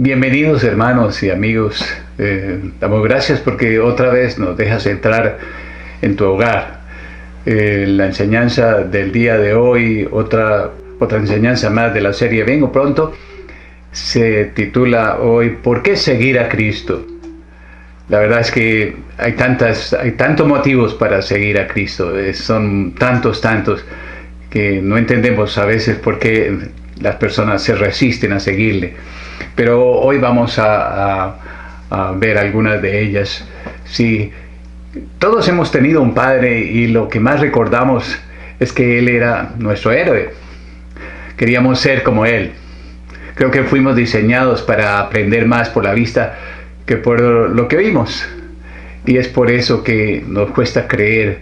Bienvenidos hermanos y amigos. Damos gracias porque otra vez nos dejas entrar en tu hogar. La enseñanza del día de hoy, otra enseñanza más de la serie Vengo Pronto, se titula hoy ¿Por qué seguir a Cristo? La verdad es que hay tantos motivos para seguir a Cristo. Son tantos que no entendemos a veces por qué las personas se resisten a seguirle. Pero hoy vamos a ver algunas de ellas. Sí, todos hemos tenido un padre y lo que más recordamos es que él era nuestro héroe. Queríamos ser como él. Creo que fuimos diseñados para aprender más por la vista que por lo que oímos. Y es por eso que nos cuesta creer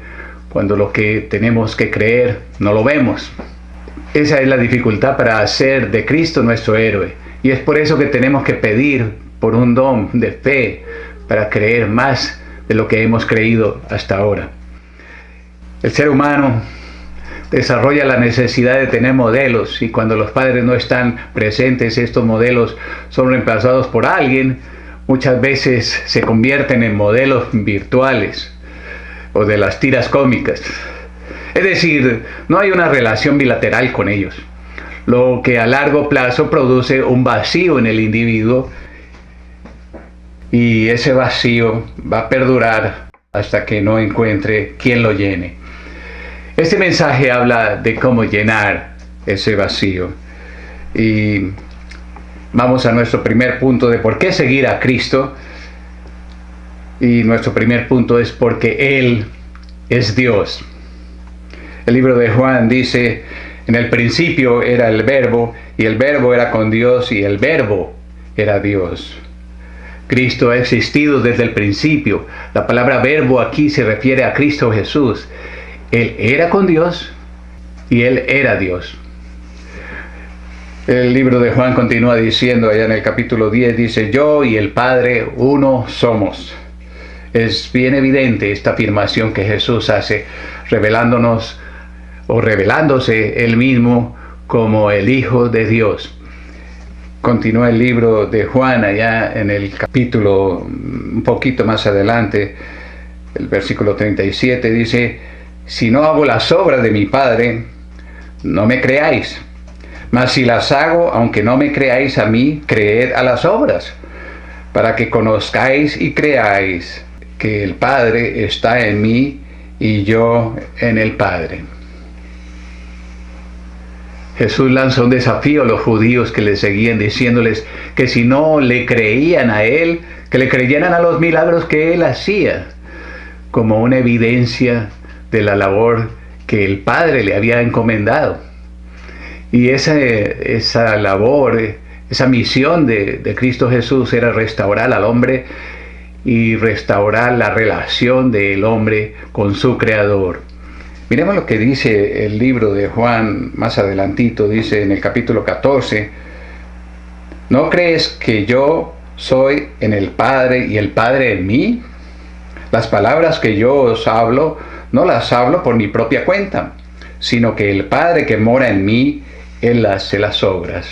cuando lo que tenemos que creer no lo vemos. Esa es la dificultad para hacer de Cristo nuestro héroe. Y es por eso que tenemos que pedir por un don de fe para creer más de lo que hemos creído hasta ahora. El ser humano desarrolla la necesidad de tener modelos, y cuando los padres no están presentes, estos modelos son reemplazados por alguien. Muchas veces se convierten en modelos virtuales o de las tiras cómicas. Es decir, no hay una relación bilateral con ellos, lo que a largo plazo produce un vacío en el individuo, y ese vacío va a perdurar hasta que no encuentre quien lo llene. Este mensaje habla de cómo llenar ese vacío. Y vamos a nuestro primer punto de por qué seguir a Cristo. Y nuestro primer punto es porque Él es Dios. El libro de Juan dice: en el principio era el Verbo, y el Verbo era con Dios, y el Verbo era Dios. Cristo ha existido desde el principio. La palabra verbo aquí se refiere a Cristo Jesús. Él era con Dios y Él era Dios. El libro de Juan continúa diciendo, allá en el capítulo 10, dice: yo y el Padre uno somos. Es bien evidente esta afirmación que Jesús hace, revelándonos o revelándose Él mismo como el Hijo de Dios. Continúa el libro de Juan allá en el capítulo un poquito más adelante, el versículo 37, dice: si no hago las obras de mi Padre, no me creáis. Mas si las hago, aunque no me creáis a mí, creed a las obras, para que conozcáis y creáis que el Padre está en mí y yo en el Padre. Jesús lanza un desafío a los judíos que le seguían, diciéndoles que si no le creían a Él, que le creyeran a los milagros que Él hacía, como una evidencia de la labor que el Padre le había encomendado. Y esa labor, esa misión de Cristo Jesús era restaurar al hombre y restaurar la relación del hombre con su Creador. Miremos lo que dice el libro de Juan más adelantito. Dice en el capítulo 14: ¿no crees que yo soy en el Padre y el Padre en mí? Las palabras que yo os hablo, no las hablo por mi propia cuenta, sino que el Padre que mora en mí, Él hace las obras.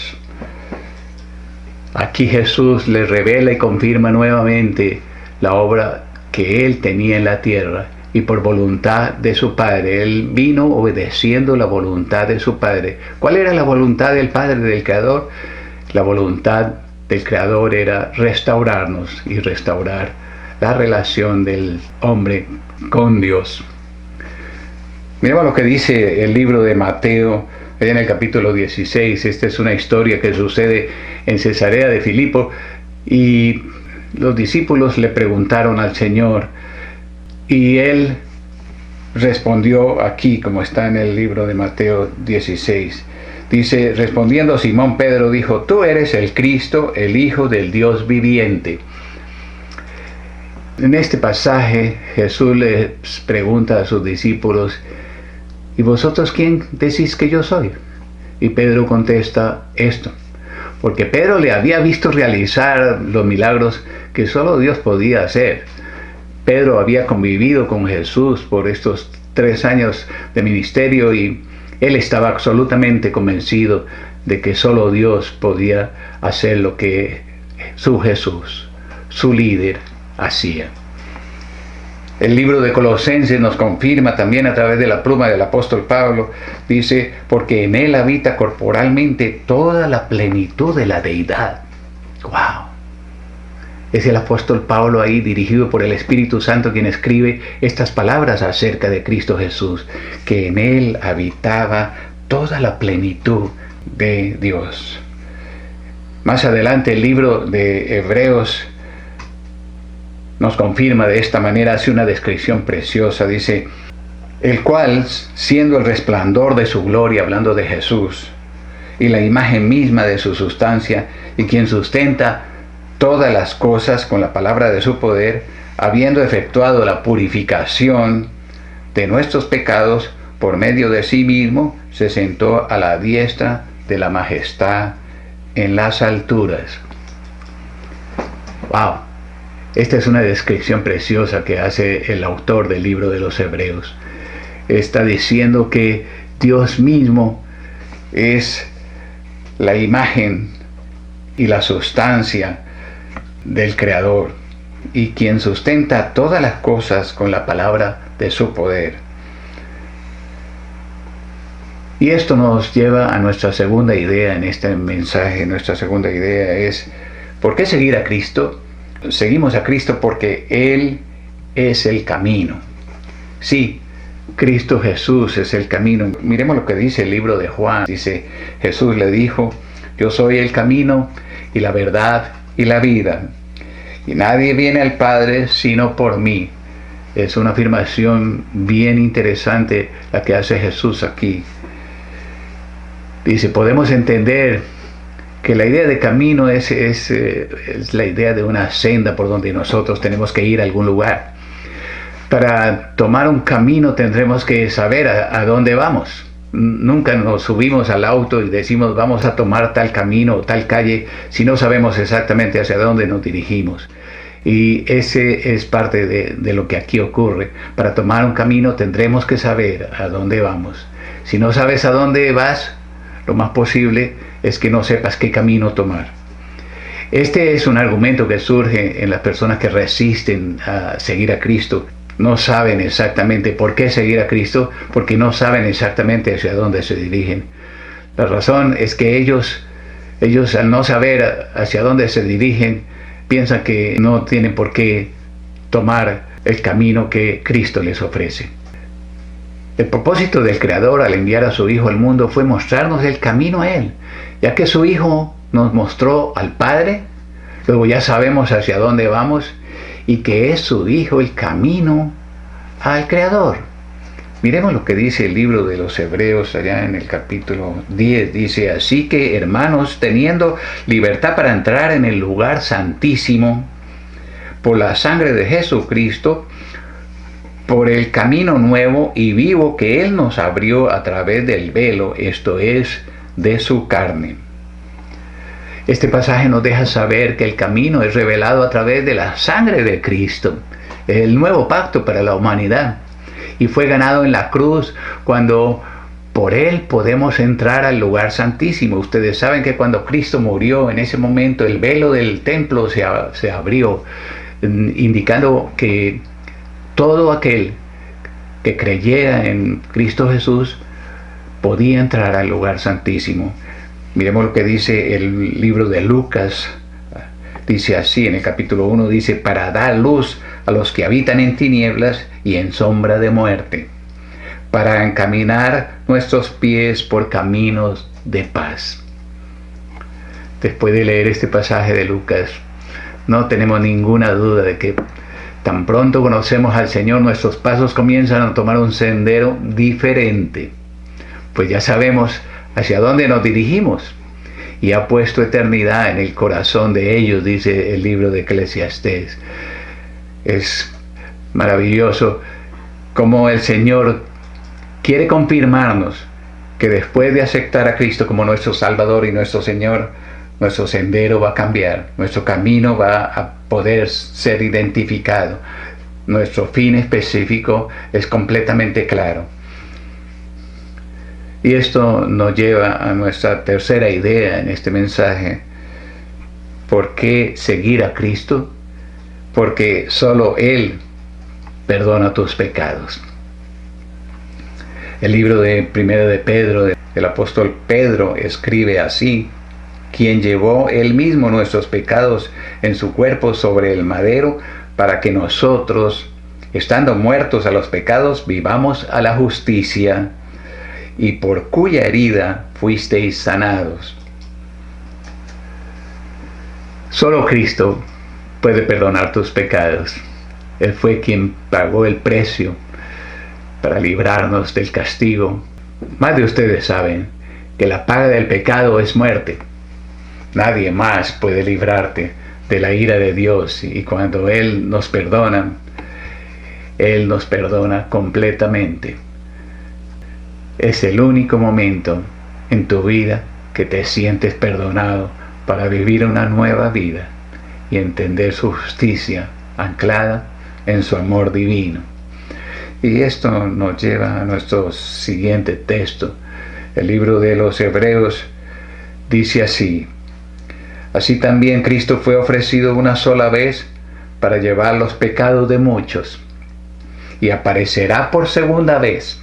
Aquí Jesús le revela y confirma nuevamente la obra que Él tenía en la tierra, y por voluntad de su Padre. Él vino obedeciendo la voluntad de su Padre. ¿Cuál era la voluntad del Padre, del Creador? La voluntad del Creador era restaurarnos y restaurar la relación del hombre con Dios. Miremos lo que dice el libro de Mateo, en el capítulo 16. Esta es una historia que sucede en Cesarea de Filipo, y los discípulos le preguntaron al Señor, y Él respondió aquí, como está en el libro de Mateo 16. Dice: respondiendo Simón Pedro dijo: tú eres el Cristo, el Hijo del Dios viviente. En este pasaje Jesús les pregunta a sus discípulos: ¿y vosotros quién decís que yo soy? Y Pedro contesta esto, porque Pedro le había visto realizar los milagros que solo Dios podía hacer. Pedro había convivido con Jesús por estos 3 años de ministerio, y él estaba absolutamente convencido de que solo Dios podía hacer lo que su Jesús, su líder, hacía. El libro de Colosenses nos confirma también a través de la pluma del apóstol Pablo, dice, porque en él habita corporalmente toda la plenitud de la deidad. ¡Wow! Es el apóstol Pablo ahí, dirigido por el Espíritu Santo, quien escribe estas palabras acerca de Cristo Jesús, que en él habitaba toda la plenitud de Dios. Más adelante el libro de Hebreos nos confirma de esta manera, hace una descripción preciosa, dice, el cual, siendo el resplandor de su gloria, hablando de Jesús, y la imagen misma de su sustancia, y quien sustenta todas las cosas con la palabra de su poder, habiendo efectuado la purificación de nuestros pecados por medio de sí mismo, se sentó a la diestra de la majestad en las alturas. ¡Wow! Esta es una descripción preciosa que hace el autor del libro de los Hebreos. Está diciendo que Dios mismo es la imagen y la sustancia del Creador y quien sustenta todas las cosas con la palabra de su poder. Y esto nos lleva a nuestra segunda idea en este mensaje. Nuestra segunda idea es, ¿por qué seguir a Cristo? Seguimos a Cristo porque Él es el camino. Sí, Cristo Jesús es el camino. Miremos lo que dice el libro de Juan. Dice, Jesús le dijo, yo soy el camino y la verdad y la vida. Y nadie viene al Padre sino por mí. Es una afirmación bien interesante la que hace Jesús aquí. Dice, podemos entender que la idea de camino es la idea de una senda por donde nosotros tenemos que ir a algún lugar. Para tomar un camino tendremos que saber a dónde vamos. Nunca nos subimos al auto y decimos vamos a tomar tal camino o tal calle si no sabemos exactamente hacia dónde nos dirigimos. Y ese es parte de lo que aquí ocurre. Para tomar un camino tendremos que saber a dónde vamos. Si no sabes a dónde vas, lo más posible es que no sepas qué camino tomar. Este es un argumento que surge en las personas que resisten a seguir a Cristo. No saben exactamente por qué seguir a Cristo, porque no saben exactamente hacia dónde se dirigen. La razón es que ellos al no saber hacia dónde se dirigen, piensan que no tienen por qué tomar el camino que Cristo les ofrece. El propósito del Creador al enviar a su Hijo al mundo fue mostrarnos el camino a Él. Ya que su Hijo nos mostró al Padre, luego ya sabemos hacia dónde vamos y que es su Hijo el camino al Creador. Miremos lo que dice el libro de los Hebreos allá en el capítulo 10. Dice, así que hermanos, teniendo libertad para entrar en el lugar santísimo por la sangre de Jesucristo, por el camino nuevo y vivo que Él nos abrió a través del velo, esto es, de su carne. Este pasaje nos deja saber que el camino es revelado a través de la sangre de Cristo, el nuevo pacto para la humanidad, y fue ganado en la cruz cuando por Él podemos entrar al lugar santísimo. Ustedes saben que cuando Cristo murió, en ese momento el velo del templo se abrió, indicando que todo aquel que creyera en Cristo Jesús podía entrar al lugar santísimo. Miremos lo que dice el libro de Lucas. Dice así, en el capítulo 1, dice, para dar luz a los que habitan en tinieblas y en sombra de muerte, para encaminar nuestros pies por caminos de paz. Después de leer este pasaje de Lucas, no tenemos ninguna duda de que tan pronto conocemos al Señor, nuestros pasos comienzan a tomar un sendero diferente, pues ya sabemos hacia dónde nos dirigimos y ha puesto eternidad en el corazón de ellos, dice el libro de Eclesiastés. Es maravilloso cómo el Señor quiere confirmarnos que después de aceptar a Cristo como nuestro Salvador y nuestro Señor, nuestro sendero va a cambiar, nuestro camino va a poder ser identificado, nuestro fin específico es completamente claro. Y esto nos lleva a nuestra tercera idea en este mensaje. ¿Por qué seguir a Cristo? Porque solo Él perdona tus pecados. El libro de Primera de Pedro, el apóstol Pedro escribe así: quien llevó Él mismo nuestros pecados en su cuerpo sobre el madero, para que nosotros, estando muertos a los pecados, vivamos a la justicia, y por cuya herida fuisteis sanados. Solo Cristo puede perdonar tus pecados. Él fue quien pagó el precio para librarnos del castigo. Más de ustedes saben que la paga del pecado es muerte. Nadie más puede librarte de la ira de Dios, y cuando Él nos perdona completamente. Es el único momento en tu vida que te sientes perdonado para vivir una nueva vida y entender su justicia anclada en su amor divino. Y esto nos lleva a nuestro siguiente texto. El libro de los Hebreos dice así: así también Cristo fue ofrecido una sola vez para llevar los pecados de muchos, y aparecerá por segunda vez,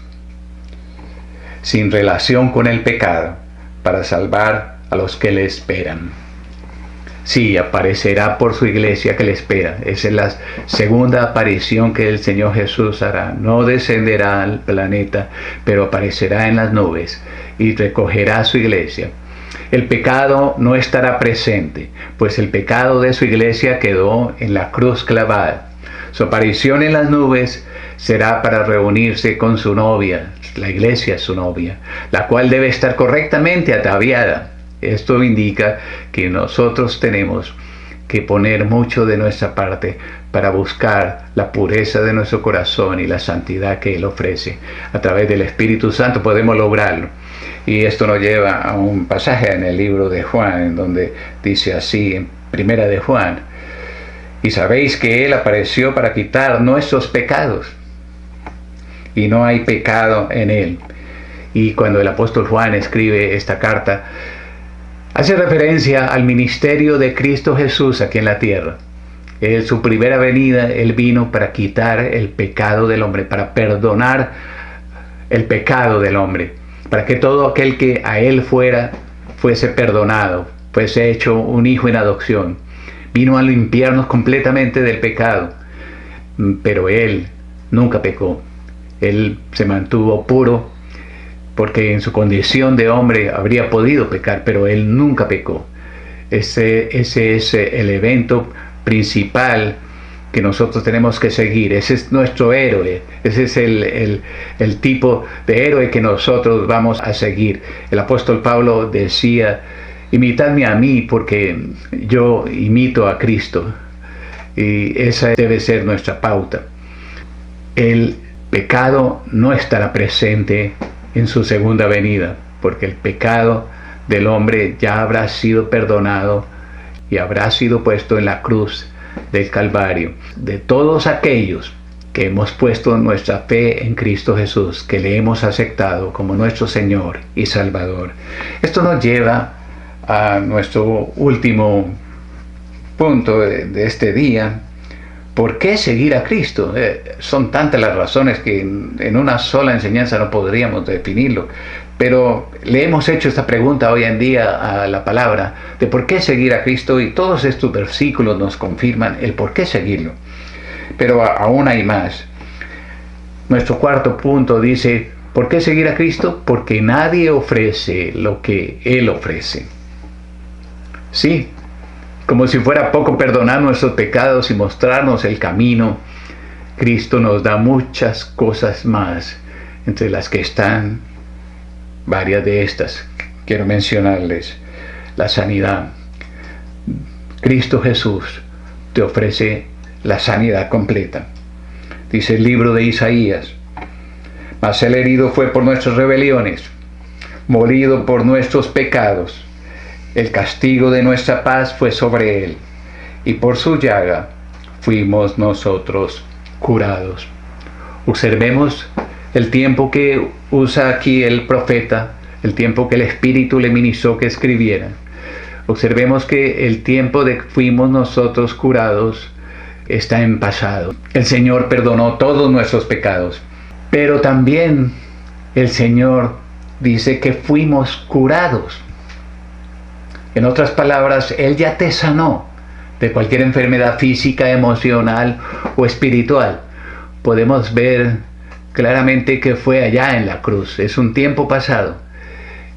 sin relación con el pecado, para salvar a los que le esperan. Sí, aparecerá por su iglesia que le espera. Esa es la segunda aparición que el Señor Jesús hará. No descenderá al planeta, pero aparecerá en las nubes y recogerá a su iglesia. El pecado no estará presente, pues el pecado de su iglesia quedó en la cruz clavada. Su aparición en las nubes será para reunirse con su novia, la iglesia su novia, la cual debe estar correctamente ataviada. Esto indica que nosotros tenemos que poner mucho de nuestra parte para buscar la pureza de nuestro corazón y la santidad que Él ofrece. A través del Espíritu Santo podemos lograrlo. Y esto nos lleva a un pasaje en el libro de Juan, en donde dice así, en Primera de Juan: y sabéis que Él apareció para quitar nuestros pecados, y no hay pecado en Él. Y cuando el apóstol Juan escribe esta carta, hace referencia al ministerio de Cristo Jesús aquí en la tierra. En su primera venida, Él vino para quitar el pecado del hombre, para perdonar el pecado del hombre, para que todo aquel que a Él fuese perdonado, fuese hecho un hijo en adopción. Vino a limpiarnos completamente del pecado, pero Él nunca pecó. Él se mantuvo puro, porque en su condición de hombre habría podido pecar, pero Él nunca pecó. Ese es el evento principal que nosotros tenemos que seguir. Ese es nuestro héroe. Ese es el tipo de héroe que nosotros vamos a seguir. El apóstol Pablo decía: imitadme a mí, porque yo imito a Cristo. Y esa debe ser nuestra pauta. El pecado no estará presente en su segunda venida, porque el pecado del hombre ya habrá sido perdonado y habrá sido puesto en la cruz del Calvario. De todos aquellos que hemos puesto nuestra fe en Cristo Jesús, que le hemos aceptado como nuestro Señor y Salvador. Esto nos lleva a nuestro último punto de este día. ¿Por qué seguir a Cristo? Son tantas las razones que en una sola enseñanza no podríamos definirlo. Pero le hemos hecho esta pregunta hoy en día a la palabra de por qué seguir a Cristo, y todos estos versículos nos confirman el por qué seguirlo. Pero aún hay más. Nuestro cuarto punto dice: ¿por qué seguir a Cristo? Porque nadie ofrece lo que Él ofrece. Sí. Como si fuera poco perdonar nuestros pecados y mostrarnos el camino, Cristo nos da muchas cosas más, entre las que están varias de estas. Quiero mencionarles: la sanidad. Cristo Jesús te ofrece la sanidad completa. Dice el libro de Isaías: mas Él herido fue por nuestras rebeliones, molido por nuestros pecados. El castigo de nuestra paz fue sobre Él, y por su llaga fuimos nosotros curados. Observemos el tiempo que usa aquí el profeta, el tiempo que el Espíritu le ministró que escribiera. Observemos que el tiempo de que fuimos nosotros curados está en pasado. El Señor perdonó todos nuestros pecados, pero también el Señor dice que fuimos curados. En otras palabras, Él ya te sanó de cualquier enfermedad física, emocional o espiritual. Podemos ver claramente que fue allá en la cruz. Es un tiempo pasado.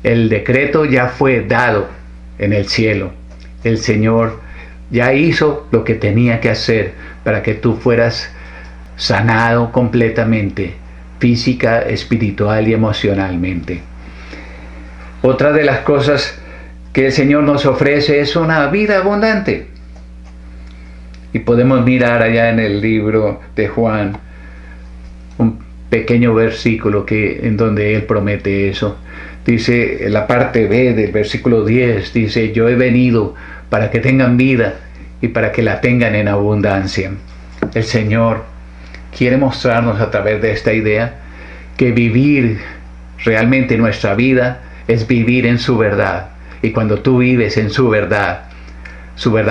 El decreto ya fue dado en el cielo. El Señor ya hizo lo que tenía que hacer para que tú fueras sanado completamente, física, espiritual y emocionalmente. Otra de las cosas que el Señor nos ofrece es una vida abundante. Y podemos mirar allá en el libro de Juan un pequeño versículo en donde Él promete eso. Dice, en la parte B del versículo 10, dice, yo he venido para que tengan vida y para que la tengan en abundancia. El Señor quiere mostrarnos a través de esta idea que vivir realmente nuestra vida es vivir en su verdad. Y cuando tú vives en su verdad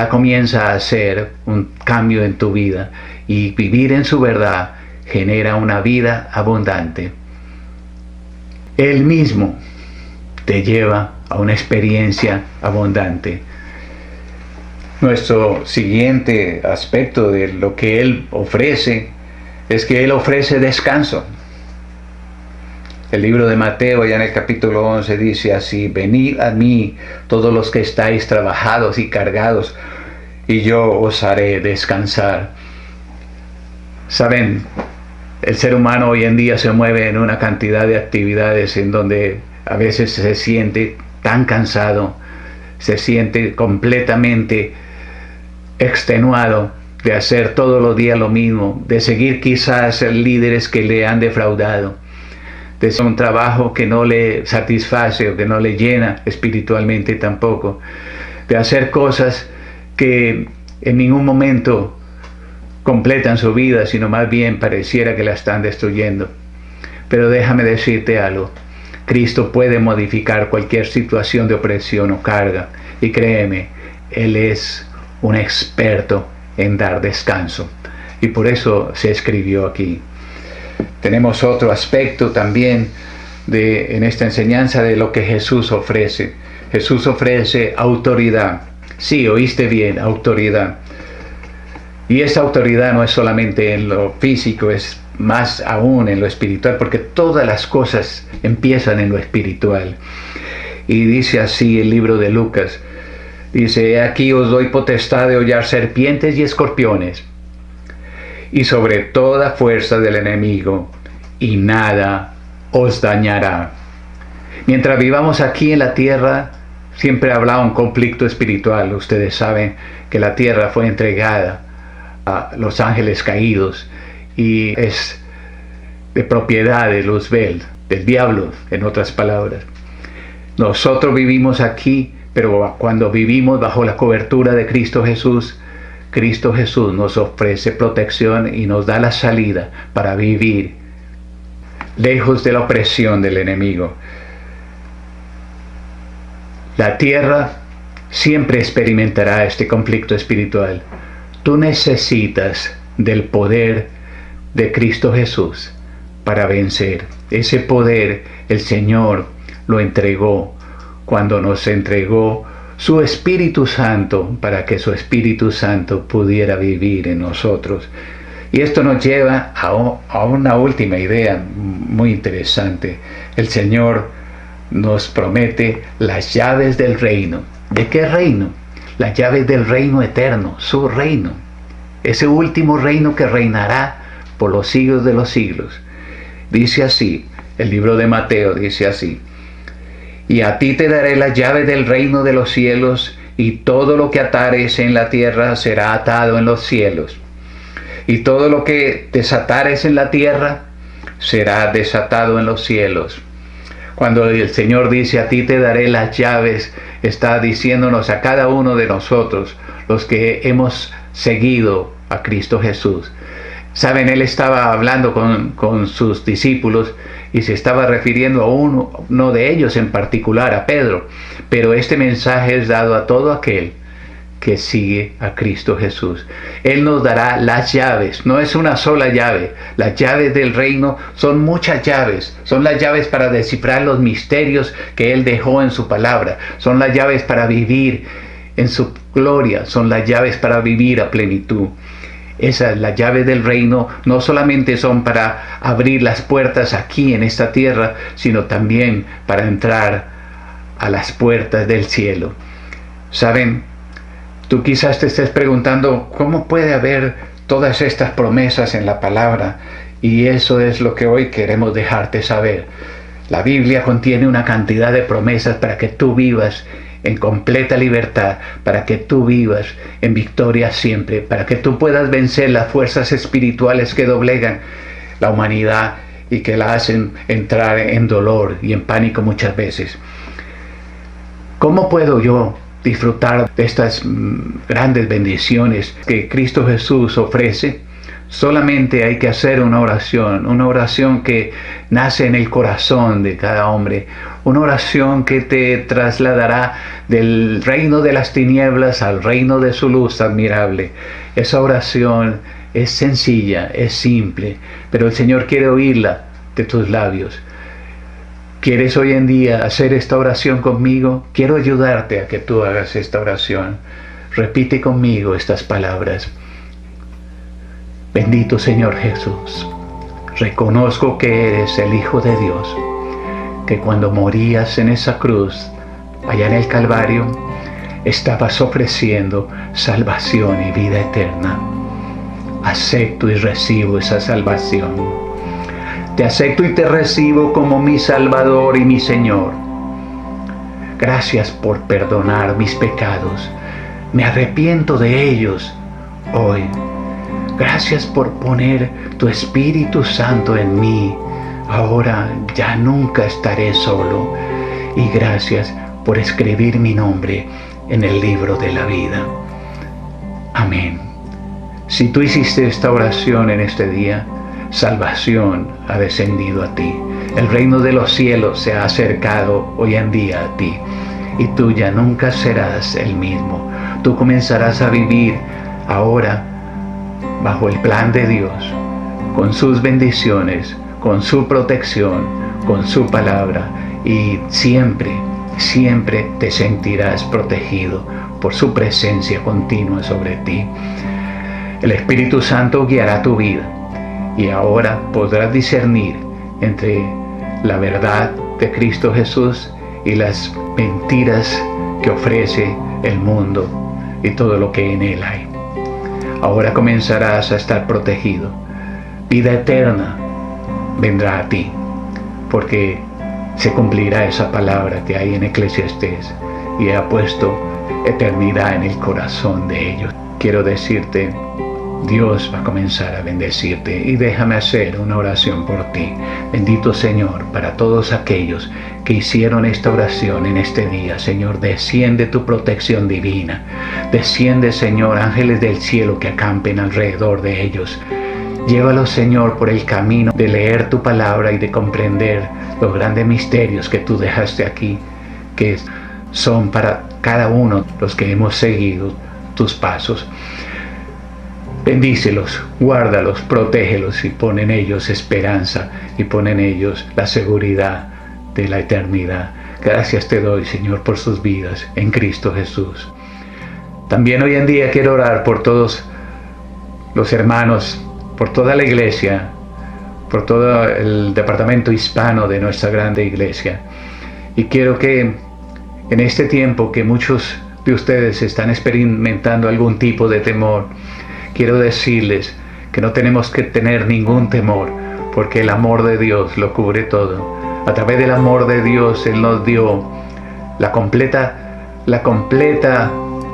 comienza a hacer un cambio en tu vida. Y vivir en su verdad genera una vida abundante. Él mismo te lleva a una experiencia abundante. Nuestro siguiente aspecto de lo que Él ofrece es que Él ofrece descanso. El libro de Mateo, ya en el capítulo 11, dice así, venid a mí todos los que estáis trabajados y cargados, y yo os haré descansar. Saben, el ser humano hoy en día se mueve en una cantidad de actividades en donde a veces se siente tan cansado, se siente completamente extenuado de hacer todos los días lo mismo, de seguir quizás líderes que le han defraudado, de hacer un trabajo que no le satisface o que no le llena espiritualmente tampoco, de hacer cosas que en ningún momento completan su vida, sino más bien pareciera que la están destruyendo. Pero déjame decirte algo, Cristo puede modificar cualquier situación de opresión o carga, y créeme, Él es un experto en dar descanso, y por eso se escribió aquí. Tenemos otro aspecto también en esta enseñanza de lo que Jesús ofrece. Jesús ofrece autoridad. Sí, oíste bien, autoridad. Y esa autoridad no es solamente en lo físico, es más aún en lo espiritual, porque todas las cosas empiezan en lo espiritual. Y dice así el libro de Lucas, dice, aquí os doy potestad de hollar serpientes y escorpiones, y sobre toda fuerza del enemigo, y nada os dañará. Mientras vivamos aquí en la tierra, siempre habrá un conflicto espiritual. Ustedes saben que la tierra fue entregada a los ángeles caídos y es de propiedad de Luzbel, del diablo, en otras palabras. Nosotros vivimos aquí, pero cuando vivimos bajo la cobertura de Cristo Jesús nos ofrece protección y nos da la salida para vivir lejos de la opresión del enemigo. La tierra siempre experimentará este conflicto espiritual. Tú necesitas del poder de Cristo Jesús para vencer. Ese poder el Señor lo entregó cuando nos entregó su Espíritu Santo, para que su Espíritu Santo pudiera vivir en nosotros. Y esto nos lleva a una última idea muy interesante. El Señor nos promete las llaves del reino. ¿De qué reino? Las llaves del reino eterno, su reino. Ese último reino que reinará por los siglos de los siglos. Dice así, el libro de Mateo dice así, y a ti te daré las llaves del reino de los cielos, y todo lo que atares en la tierra será atado en los cielos, y todo lo que desatares en la tierra será desatado en los cielos. Cuando el Señor dice a ti te daré las llaves, está diciéndonos a cada uno de nosotros, los que hemos seguido a Cristo Jesús, Saben, Él estaba hablando con sus discípulos y se estaba refiriendo a uno de ellos en particular, a Pedro. Pero este mensaje es dado a todo aquel que sigue a Cristo Jesús. Él nos dará las llaves, no es una sola llave. Las llaves del reino son muchas llaves, son las llaves para descifrar los misterios que Él dejó en su palabra, son las llaves para vivir en su gloria, son las llaves para vivir a plenitud. Esas, las llaves del reino, no solamente son para abrir las puertas aquí en esta tierra, sino también para entrar a las puertas del cielo. ¿Saben? Tú quizás te estés preguntando, ¿cómo puede haber todas estas promesas en la palabra? Y eso es lo que hoy queremos dejarte saber. La Biblia contiene una cantidad de promesas para que tú vivas en completa libertad, para que tú vivas en victoria siempre, para que tú puedas vencer las fuerzas espirituales que doblegan la humanidad y que la hacen entrar en dolor y en pánico muchas veces. ¿Cómo puedo yo disfrutar de estas grandes bendiciones que Cristo Jesús ofrece? Solamente hay que hacer una oración que nace en el corazón de cada hombre, una oración que te trasladará del reino de las tinieblas al reino de su luz admirable. Esa oración es sencilla, es simple, pero el Señor quiere oírla de tus labios. ¿Quieres hoy en día hacer esta oración conmigo? Quiero ayudarte a que tú hagas esta oración. Repite conmigo estas palabras. Bendito Señor Jesús, reconozco que eres el Hijo de Dios, que cuando morías en esa cruz, allá en el Calvario, estabas ofreciendo salvación y vida eterna. Acepto y recibo esa salvación. Te acepto y te recibo como mi Salvador y mi Señor. Gracias por perdonar mis pecados. Me arrepiento de ellos hoy. Gracias por poner tu Espíritu Santo en mí. Ahora ya nunca estaré solo. Y gracias por escribir mi nombre en el libro de la vida. Amén. Si tú hiciste esta oración en este día, salvación ha descendido a ti. El reino de los cielos se ha acercado hoy en día a ti. Y tú ya nunca serás el mismo. Tú comenzarás a vivir ahora bajo el plan de Dios, con sus bendiciones, con su protección, con su palabra, y siempre, siempre te sentirás protegido por su presencia continua sobre ti. El Espíritu Santo guiará tu vida y ahora podrás discernir entre la verdad de Cristo Jesús y las mentiras que ofrece el mundo y todo lo que en él hay. Ahora comenzarás a estar protegido. Vida eterna vendrá a ti, porque se cumplirá esa palabra que hay en Eclesiastés y ha puesto eternidad en el corazón de ellos. Quiero decirte, Dios va a comenzar a bendecirte y déjame hacer una oración por ti. Bendito Señor, para todos aquellos que hicieron esta oración en este día, Señor, desciende tu protección divina. Desciende, Señor, ángeles del cielo que acampen alrededor de ellos. Llévalos, Señor, por el camino de leer tu palabra y de comprender los grandes misterios que tú dejaste aquí, que son para cada uno los que hemos seguido tus pasos. Bendícelos, guárdalos, protégelos y pon en ellos esperanza y pon en ellos la seguridad de la eternidad. Gracias te doy, Señor, por sus vidas en Cristo Jesús. También hoy en día quiero orar por todos los hermanos, por toda la iglesia, por todo el departamento hispano de nuestra grande iglesia. Y quiero que en este tiempo que muchos de ustedes están experimentando algún tipo de temor, quiero decirles que no tenemos que tener ningún temor, porque el amor de Dios lo cubre todo. A través del amor de Dios, Él nos dio la completa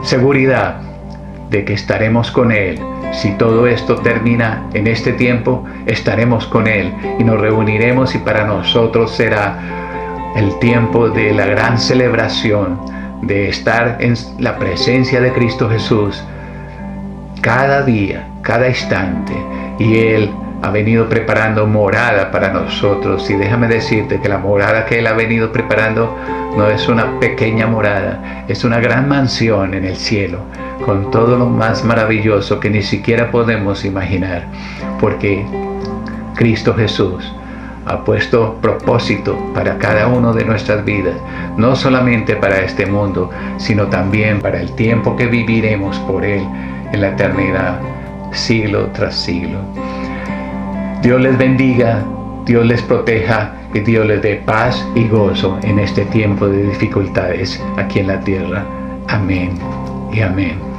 seguridad de que estaremos con Él. Si todo esto termina en este tiempo, estaremos con Él y nos reuniremos, y para nosotros será el tiempo de la gran celebración, de estar en la presencia de Cristo Jesús cada día, cada instante, y Él ha venido preparando morada para nosotros. Y déjame decirte que la morada que Él ha venido preparando no es una pequeña morada, es una gran mansión en el cielo, con todo lo más maravilloso que ni siquiera podemos imaginar, porque Cristo Jesús ha puesto propósito para cada uno de nuestras vidas, no solamente para este mundo, sino también para el tiempo que viviremos por Él en la eternidad, siglo tras siglo. Dios les bendiga, Dios les proteja y Dios les dé paz y gozo en este tiempo de dificultades aquí en la tierra. Amén y amén.